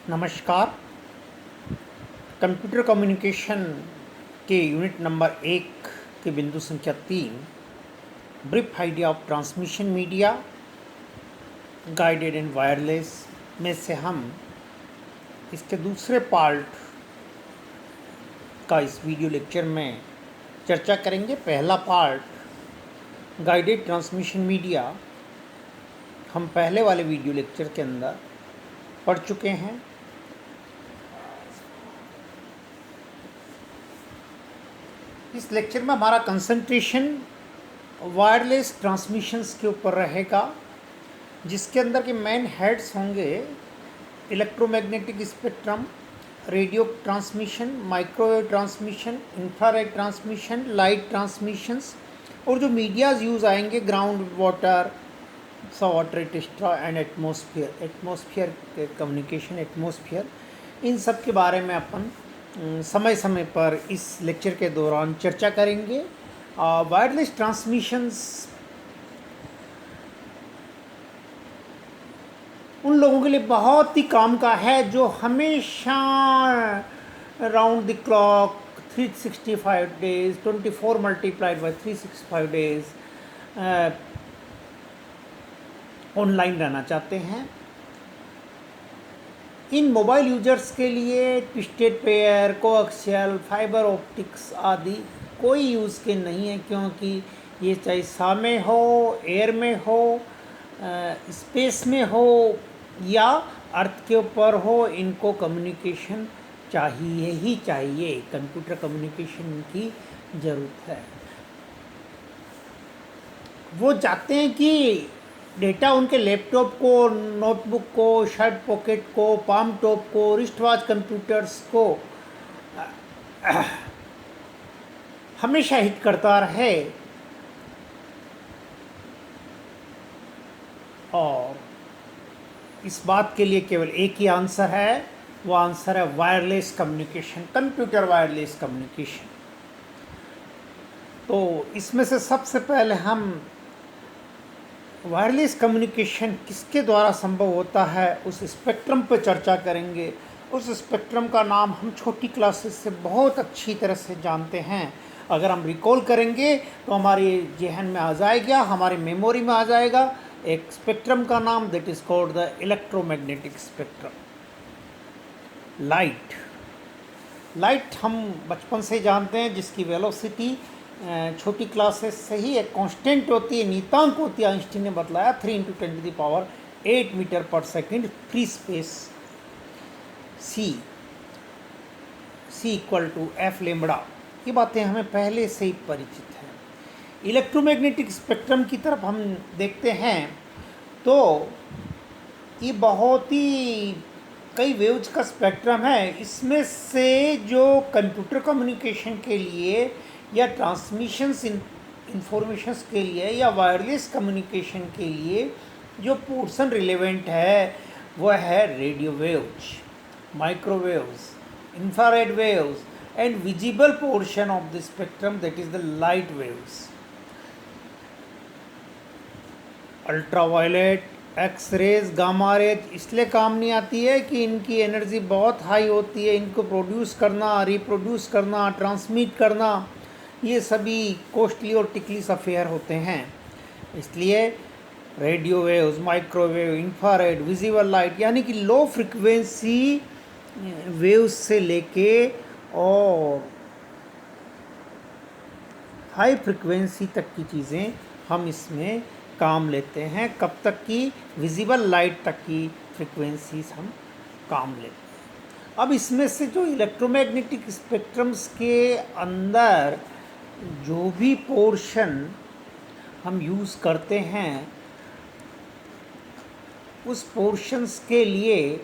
नमस्कार। Computer communication के unit number 1 के बिंदु संख्या 3 brief idea of transmission media guided and wireless में से हम इसके दूसरे पार्ट का इस वीडियो लेक्चर में चर्चा करेंगे। पहला पार्ट गाइडेड ट्रांसमिशन मीडिया हम पहले वाले वीडियो लेक्चर के अंदर पढ़ चुके हैं। इस लेक्चर में हमारा कंसंट्रेशन वायरलेस ट्रांसमिशंस के ऊपर रहेगा, जिसके अंदर के मेन हेड्स होंगे electromagnetic spectrum, radio transmission, microwave transmission, infrared transmission, light transmissions, और जो मीडियाज़ यूज़ आएंगे ग्राउंड वाटर, वाटर टेस्ट्रा एंड एटमॉस्फेयर कम्युनिकेशन, एटमॉस्फेयर, इन सब के बारे में अपन समय समय पर इस लेक्चर के दौरान चर्चा करेंगे। वायरलेस ट्रांसमिशंस उन लोगों के लिए बहुत ही काम का है जो हमेशा round the clock 365 days 24 multiplied by 365 days online रहना चाहते हैं। इन मोबाइल यूजर्स के लिए twisted pair, coaxial, fibre optics आदि कोई यूज़ के नहीं है, क्योंकि ये चाहे सा में हो, एयर में हो, स्पेस में हो या अर्थ के ऊपर हो, इनको कम्युनिकेशन चाहिए ही चाहिए। कंप्यूटर कम्युनिकेशन की ज़रूरत है। वो चाहते हैं कि डेटा उनके लैपटॉप को, नोटबुक को, शर्ट पॉकेट को, पाम टॉप को, रिस्ट वॉच कंप्यूटर्स को हमेशा हिट करता रहे, और इस बात के लिए केवल एक ही आंसर है, वो आंसर है wireless communication, computer wireless communication. तो इसमें से सबसे पहले हम वायरलेस कम्युनिकेशन किसके द्वारा संभव होता है उस स्पेक्ट्रम पर चर्चा करेंगे। उस स्पेक्ट्रम का नाम हम छोटी क्लासेस से बहुत अच्छी तरह से जानते हैं। अगर हम रिकॉल करेंगे तो हमारे जहन में आ जाएगा, हमारी मेमोरी में आ जाएगा एक स्पेक्ट्रम का नाम, that is called the electromagnetic spectrum. Light हम बचपन से जानते हैं, जिसकी वेलोसिटी छोटी क्लासेस से ही एक कांस्टेंट होती है, नियतांक होती है। आइंस्टीन ने बतलाया 3 × 10⁸ मीटर पर second free space c equal to f lambda. ये बातें हमें पहले से ही परिचित हैं। इलेक्ट्रोमैग्नेटिक स्पेक्ट्रम की तरफ हम देखते हैं तो ये बहुत ही कई वेव्स का स्पेक्ट्रम है। इसमें से जो कंप्यूटर कम्युनिकेशन के लिए या ट्रांसमिशंस इंफॉर्मेशंस के लिए या वायरलेस कम्युनिकेशन के लिए जो पोर्शन रिलेवेंट है वह है radio waves, microwaves, infrared waves and visible portion of the spectrum, that is the light waves. Ultraviolet, X rays, gamma rays इसलिए काम नहीं आती है कि इनकी एनर्जी बहुत हाई होती है। इनको प्रोड्यूस करना, रिप्रोड्यूस करना, ट्रांसमिट करना, ये सभी कॉस्टली और टिकलिस अफेयर होते हैं। इसलिए radio waves, microwave, infrared, visible light, यानी कि लो फ्रिक्वेंसी वेव्स से लेके और हाई फ्रिक्वेंसी तक की चीज़ें हम इसमें काम लेते हैं। कब तक की? विजिबल लाइट तक की फ्रिक्वेंसीज हम काम लेते हैं। अब इसमें से जो इलेक्ट्रोमैग्नेटिक स्पेक्ट्रम्स के अंदर जो भी पोर्शन हम यूज़ करते हैं, उस पोर्शंस के लिए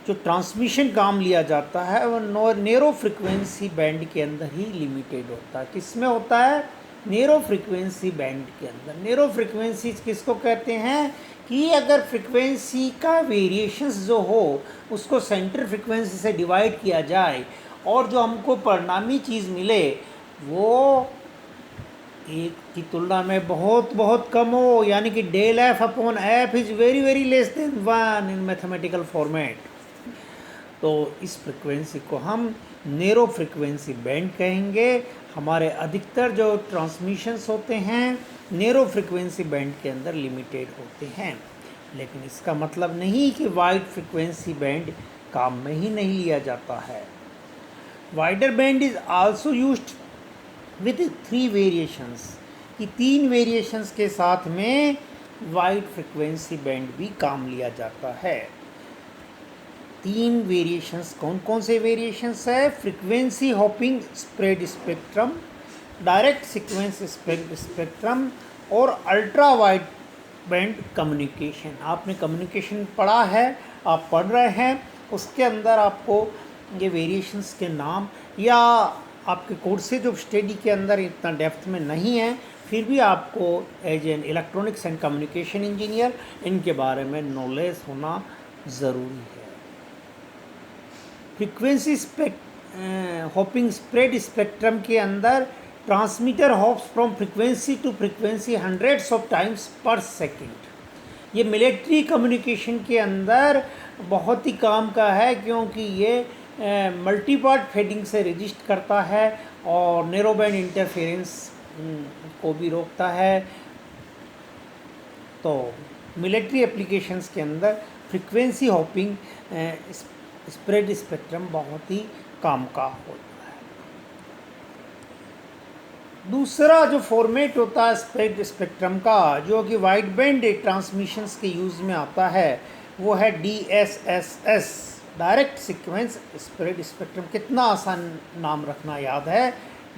जो ट्रांसमिशन काम लिया जाता है वो नेरो फ्रिक्वेंसी बैंड के अंदर ही लिमिटेड होता है। किसमें होता है? नेरो फ्रिक्वेंसी बैंड के अंदर। नेरो फ्रिक्वेंसी किसको कहते हैं कि अगर फ्रिक्वेंसी का वेरिएशंस जो हो उसको सेंटर फ्रिक्वेंसी से डिवाइड किया जाए और जो हमको परिणामी चीज़ मिले वो एक की तुलना में बहुत बहुत कम हो, यानी कि del f upon f is very very less than one in mathematical format. तो इस फ्रिक्वेंसी को हम नेरो फ्रिक्वेंसी बैंड कहेंगे। हमारे अधिकतर जो ट्रांसमिशंस होते हैं नेरो फ्रिक्वेंसी बैंड के अंदर लिमिटेड होते हैं, लेकिन इसका मतलब नहीं कि वाइड फ्रिक्वेंसी बैंड काम में ही नहीं लिया जाता है। Wider band is also used with 3 variations, कि 3 वेरिएशंस के साथ में वाइड फ्रिक्वेंसी बैंड भी काम लिया जाता है। 3 वेरिएशंस कौन कौन से वेरिएशंस है? Frequency hopping spread spectrum, direct sequence spread spectrum और अल्ट्रा वाइड बैंड कम्युनिकेशन। आपने कम्युनिकेशन पढ़ा है, आप पढ़ रहे हैं, उसके अंदर आपको ये वेरिएशंस के नाम, या आपके कोर्सेज ऑफ स्टडी के अंदर इतना डेप्थ में नहीं है, फिर भी आपको as an electronics and communication engineer इनके बारे में नॉलेज होना ज़रूरी है। फ्रीक्वेंसी हॉपिंग स्प्रेड स्पेक्ट्रम के अंदर transmitter hops from frequency to frequency hundreds of times per second. ये मिलिट्री कम्युनिकेशन के अंदर बहुत ही काम का है, क्योंकि ये मल्टीपार्ट फेडिंग से रजिस्ट करता है और नैरो बैंड इंटरफेरेंस को भी रोकता है। तो मिलिट्री एप्लीकेशंस के अंदर फ्रीक्वेंसी हॉपिंग स्प्रेड स्पेक्ट्रम बहुत ही काम का होता है। दूसरा जो फॉर्मेट होता है स्प्रेड स्पेक्ट्रम का, जो कि वाइड बैंड ट्रांसमिशंस के यूज़ में आता है, वो है DSSS, direct sequence spread spectrum. कितना आसान नाम रखना याद है,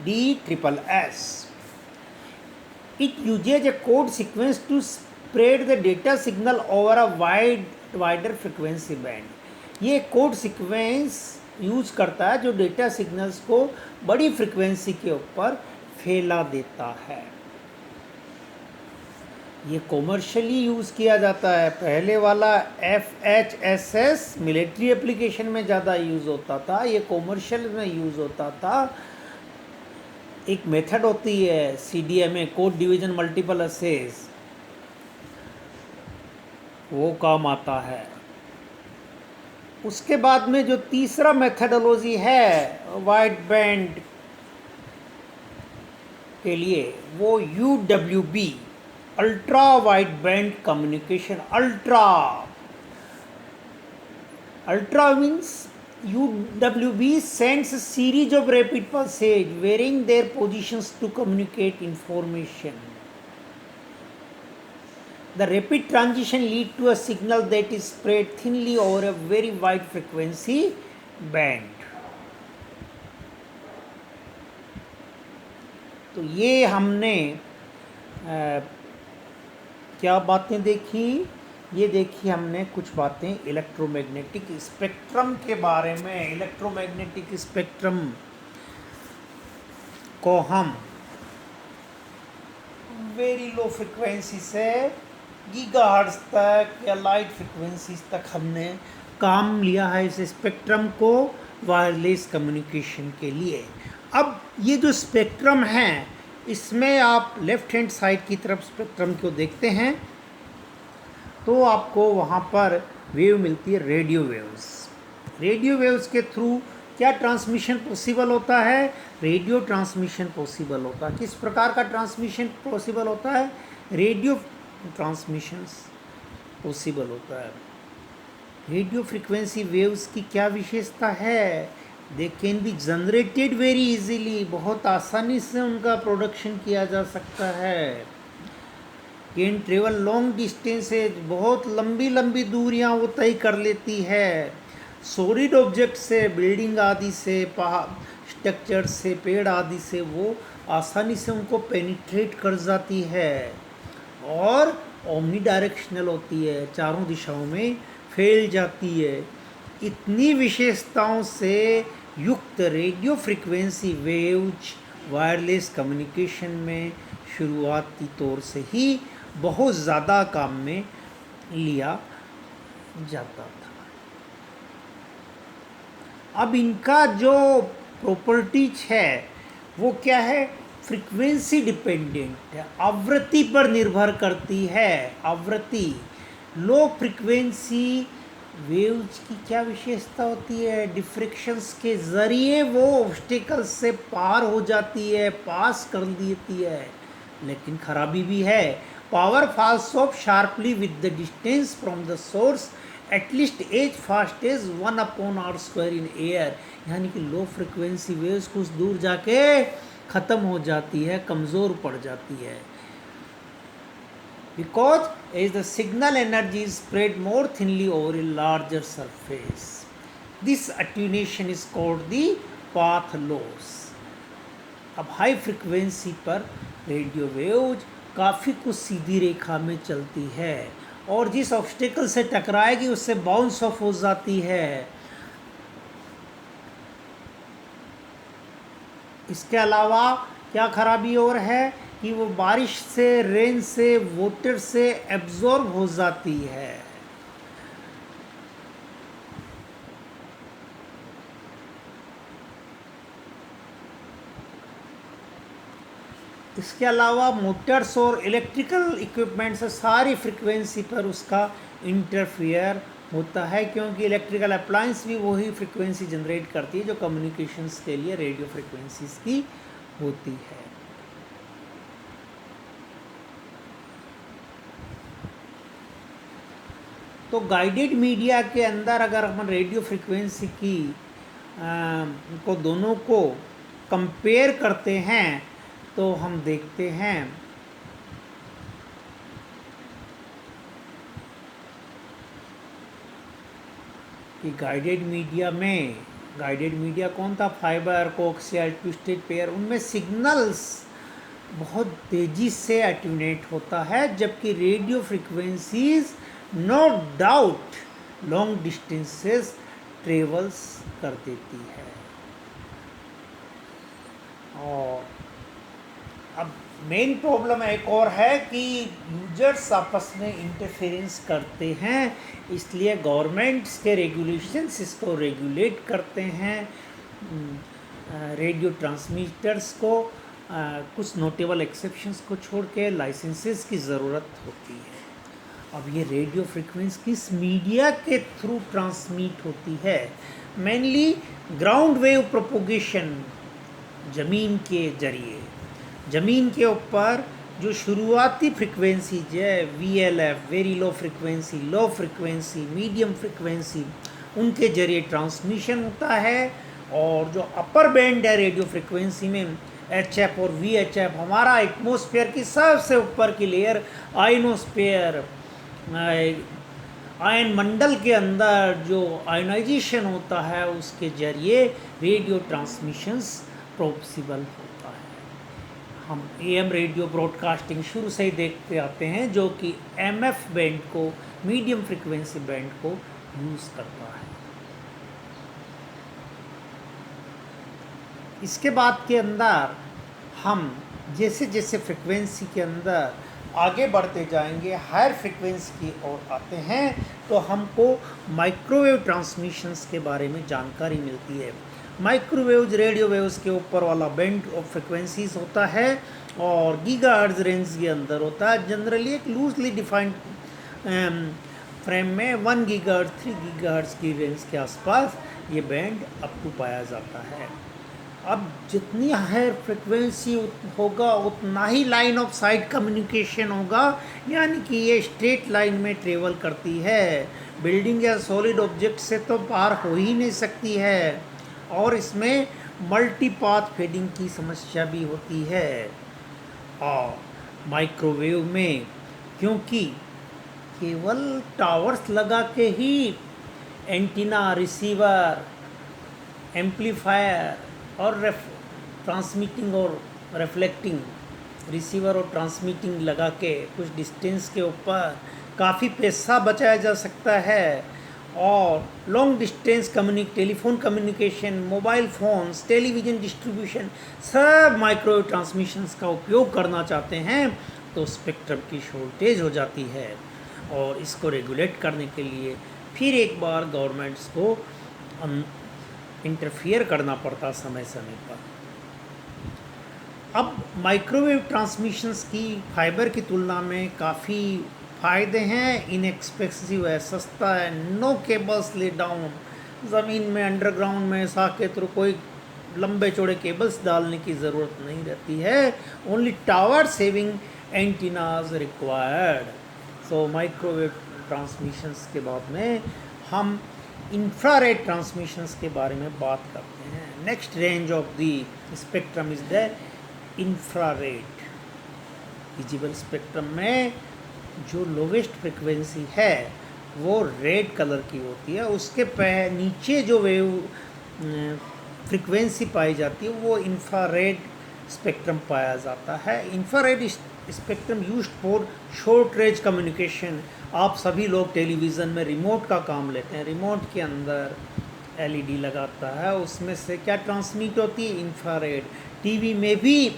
DSSS। It uses a code sequence to spread the data signal over a wider frequency band. ये कोड सीक्वेंस यूज करता है जो डेटा सिग्नल्स को बड़ी फ्रिक्वेंसी के ऊपर फैला देता है। ये कॉमर्शियली यूज़ किया जाता है। पहले वाला FHSS मिलिट्री एप्लीकेशन में ज़्यादा यूज़ होता था, ये कॉमर्शियल में यूज़ होता था। एक मेथड होती है CDMA, code division multiple access, वो काम आता है। उसके बाद में जो तीसरा मेथडोलॉजी है वाइड बैंड के लिए, वो UWB, ultra wide band communication. Ultra means UWB sends a series of rapid pulses varying their positions to communicate information. The rapid transition lead to a signal that is spread thinly over a very wide frequency band. तो ये हमने क्या बातें देखी? ये देखी हमने कुछ बातें इलेक्ट्रोमैग्नेटिक स्पेक्ट्रम के बारे में। इलेक्ट्रोमैग्नेटिक स्पेक्ट्रम को हम वेरी लो फ्रिक्वेंसी से गीगाहर्ट्ज़ तक या लाइट फ्रिक्वेंसीज तक हमने काम लिया है इस स्पेक्ट्रम को वायरलेस कम्युनिकेशन के लिए। अब ये जो स्पेक्ट्रम है, इसमें आप लेफ़्ट हैंड साइड की तरफ स्पेक्ट्रम को देखते हैं तो आपको वहाँ पर वेव मिलती है, रेडियो वेव्स। रेडियो वेव्स के थ्रू क्या ट्रांसमिशन पॉसिबल होता है? रेडियो ट्रांसमिशन पॉसिबल होता है। किस प्रकार का ट्रांसमिशन पॉसिबल होता है? रेडियो ट्रांसमिशंस पॉसिबल होता है। रेडियो फ्रीक्वेंसी वेव्स की क्या विशेषता है? They can be generated very easily, बहुत आसानी से उनका प्रोडक्शन किया जा सकता है। कैन ट्रेवल लॉन्ग डिस्टेंसेज, बहुत लंबी लंबी दूरियां वो तय कर लेती है। सॉलिड ऑब्जेक्ट से, बिल्डिंग आदि से, स्ट्रक्चर से, पेड़ आदि से वो आसानी से उनको पेनिट्रेट कर जाती है और ओमनी डायरेक्शनल होती है, चारों दिशाओं में फैल जाती है। इतनी विशेषताओं से युक्त radio frequency waves wireless communication में शुरुआती तौर से ही बहुत ज़्यादा काम में लिया जाता था। अब इनका जो प्रॉपर्टीज है वो क्या है? फ्रीक्वेंसी डिपेंडेंट है, आवृत्ति पर निर्भर करती है। आवृत्ति, लो फ्रीक्वेंसी वेव्स की क्या विशेषता होती है? डिफ्रेक्शंस के ज़रिए वो ऑब्स्टिकल्स से पार हो जाती है, पास कर देती है। लेकिन खराबी भी है, power falls off sharply with the distance from the source at least as fast as 1/r² in air. यानी कि लो फ्रिक्वेंसी वेव्स कुछ दूर जाके ख़त्म हो जाती है, कमज़ोर पड़ जाती है। Because as the signal energy is spread more thinly over a larger surface, this attenuation is called the path loss. अब हाई फ्रिक्वेंसी पर रेडियो वेव्स काफ़ी कुछ सीधी रेखा में चलती है और जिस ऑब्स्टिकल से टकराएगी उससे बाउंस ऑफ हो जाती है। इसके अलावा क्या खराबी और है कि वो बारिश से, रेन से, वाटर से एब्जॉर्ब हो जाती है। इसके अलावा मोटर्स और इलेक्ट्रिकल इक्विपमेंट से सारी फ्रिक्वेंसी पर उसका इंटरफियर होता है, क्योंकि इलेक्ट्रिकल अप्लायंस भी वही फ्रिक्वेंसी जनरेट करती है जो कम्युनिकेशंस के लिए रेडियो फ्रिक्वेंसीज की होती है। तो गाइडेड मीडिया के अंदर अगर हम रेडियो फ्रिक्वेंसी की को दोनों को कंपेयर करते हैं तो हम देखते हैं कि गाइडेड मीडिया कौन था? Fibre, coaxial, twisted pair. उनमें सिग्नल्स बहुत तेज़ी से अट्यूनेट होता है, जबकि radio frequencies no doubt long distances travels कर देती है। और अब मेन प्रॉब्लम एक और है कि यूजर्स आपस में इंटरफेरेंस करते हैं, इसलिए गवर्नमेंट्स के रेगुलेशंस इसको रेगुलेट करते हैं। रेडियो ट्रांसमीटर्स को कुछ नोटेबल एक्सेप्शंस को छोड़ के लाइसेंसेस की ज़रूरत होती है। अब ये रेडियो फ्रिक्वेंसी किस मीडिया के थ्रू ट्रांसमिट होती है? मेनली ग्राउंड वेव प्रोपोगेशन, ज़मीन के जरिए। ज़मीन के ऊपर जो शुरुआती फ्रिक्वेंसीज है, VLF very low frequency, low frequency, medium frequency, उनके जरिए ट्रांसमिशन होता है। और जो अपर बैंड है रेडियो फ्रिक्वेंसी में, HF और VHF, हमारा एटमॉस्फेयर की सबसे ऊपर की लेयर आयनोस्फेयर, आयन मंडल के अंदर जो आयनाइजेशन होता है उसके जरिए रेडियो ट्रांसमिशंस पॉसिबल होता है। हम AM रेडियो ब्रॉडकास्टिंग शुरू से ही देखते आते हैं जो कि MF बैंड को, मीडियम फ्रिक्वेंसी बैंड को यूज़ करता है। इसके बाद के अंदर हम जैसे जैसे फ्रिक्वेंसी के अंदर आगे बढ़ते जाएंगे, हायर फ्रिक्वेंसी की ओर आते हैं, तो हमको माइक्रोवेव ट्रांसमिशंस के बारे में जानकारी मिलती है। माइक्रोवेव्स रेडियो वेव्स के ऊपर वाला बैंड ऑफ फ्रिक्वेंसीज होता है और गीगाहर्ट्ज़ रेंज के अंदर होता है। जनरली एक लूजली डिफाइंड फ्रेम में 1 गीगाहर्ट्ज़ 3 गीगाहर्ट्ज़ की रेंज के आसपास ये बैंड आपको पाया जाता है। अब जितनी हायर फ्रिक्वेंसी होगा उतना ही लाइन ऑफ साइट कम्युनिकेशन होगा, यानी कि ये स्ट्रेट लाइन में ट्रेवल करती है। बिल्डिंग या सॉलिड ऑब्जेक्ट से तो पार हो ही नहीं सकती है और इसमें मल्टी पाथ फेडिंग की समस्या भी होती है। और माइक्रोवेव में क्योंकि केवल टावर्स लगा के ही एंटीना, रिसीवर, एम्पलीफायर और ट्रांसमिटिंग और रिफ्लेक्टिंग, रिसीवर और ट्रांसमिटिंग लगा के कुछ डिस्टेंस के ऊपर काफ़ी पैसा बचाया जा सकता है। और long distance telephone communication, mobile phones, television distribution, सब माइक्रोवेव ट्रांसमिशंस का उपयोग करना चाहते हैं तो स्पेक्ट्रम की शॉर्टेज हो जाती है। और इसको रेगुलेट करने के लिए फिर एक बार गवर्नमेंट्स को इंटरफियर करना पड़ता समय समय पर। अब माइक्रोवेव ट्रांसमिशंस की फाइबर की तुलना में काफ़ी फ़ायदे हैं, इनएक्सपेंसिव है, सस्ता है, नो केबल्स ले डाउन, ज़मीन में अंडरग्राउंड में साके थ्रू कोई लंबे चौड़े केबल्स डालने की ज़रूरत नहीं रहती है, only tower saving antennas required. So microwave transmissions के बाद में हम इंफ्रारेड ट्रांसमिशंस के बारे में बात करते हैं। Next range of the spectrum is the infrared. Visible spectrum में जो लोवेस्ट फ्रिक्वेंसी है वो रेड कलर की होती है, उसके नीचे जो वेव फ्रिक्वेंसी पाई जाती है वो इंफ्रारेड स्पेक्ट्रम पाया जाता है। Infrared spectrum used for short range communication. आप सभी लोग टेलीविज़न में रिमोट का काम लेते हैं, रिमोट के अंदर एलईडी लगाता है, उसमें से क्या ट्रांसमिट होती है, इंफ्रारेड। टीवी में भी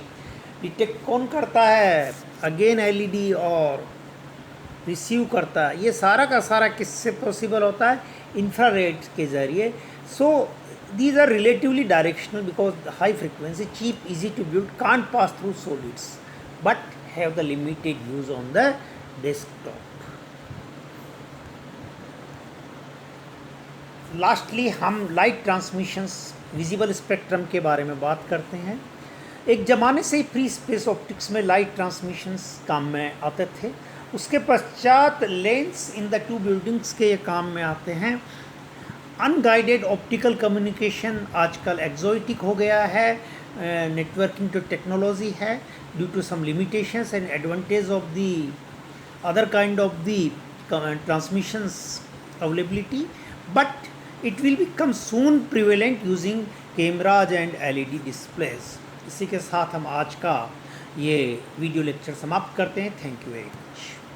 डिटेक्ट कौन करता है, अगेन एलईडी, और रिसीव करता है। ये सारा का सारा किससे पॉसिबल होता है, इंफ्रारेड के ज़रिए। सो these are relatively directional because the high frequency, cheap, easy to build, can't pass through solids but have the limited use on the desktop. Lastly हम लाइट ट्रांसमिशंस विजिबल स्पेक्ट्रम के बारे में बात करते हैं। एक ज़माने से ही फ्री स्पेस ऑप्टिक्स में लाइट ट्रांसमिशंस काम में आते थे, उसके पश्चात lens in the two buildings के ये काम में आते हैं। अनगाइडेड ऑप्टिकल कम्युनिकेशन आजकल एक्जोटिक हो गया है, नेटवर्किंग तो टेक्नोलॉजी है, due to some limitations and advantage of the other kind of the transmissions availability, but it will become soon prevalent using cameras and LED displays. इसी के साथ हम आज का ये वीडियो लेक्चर समाप्त करते हैं। Thank you very much.